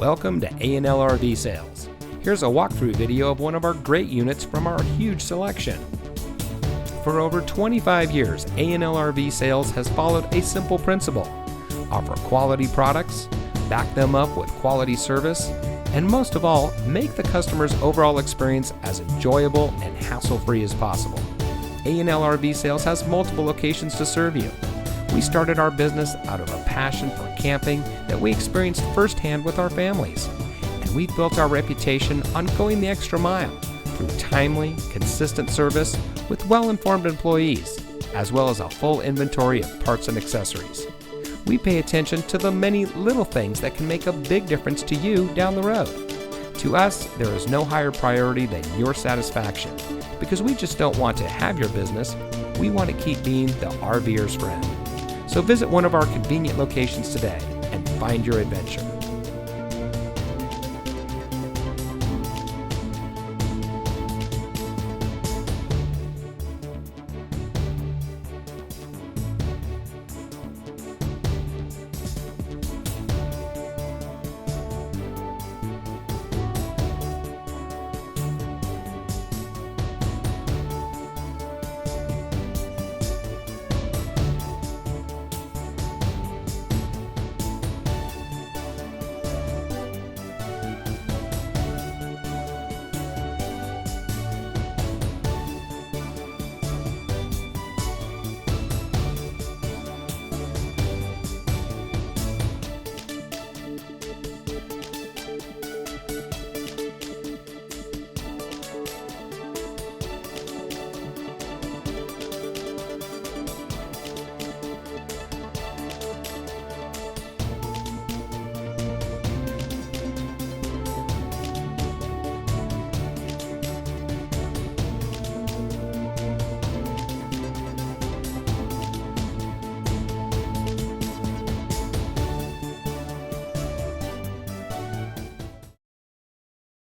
Welcome to A&L RV Sales. Here's a walkthrough video of one of our great units from our huge selection. For over 25 years, A&L RV Sales has followed a simple principle: offer quality products, back them up with quality service, and most of all, make the customer's overall experience as enjoyable and hassle-free as possible. A&L RV Sales has multiple locations to serve you. We started our business out of a passion for camping that we experienced firsthand with our families, and we've built our reputation on going the extra mile through timely, consistent service with well-informed employees, as well as a full inventory of parts and accessories. We pay attention to the many little things that can make a big difference to you down the road. To us, there is no higher priority than your satisfaction, because we just don't want to have your business, we want to keep being the RVer's friend. So visit one of our convenient locations today and find your adventure.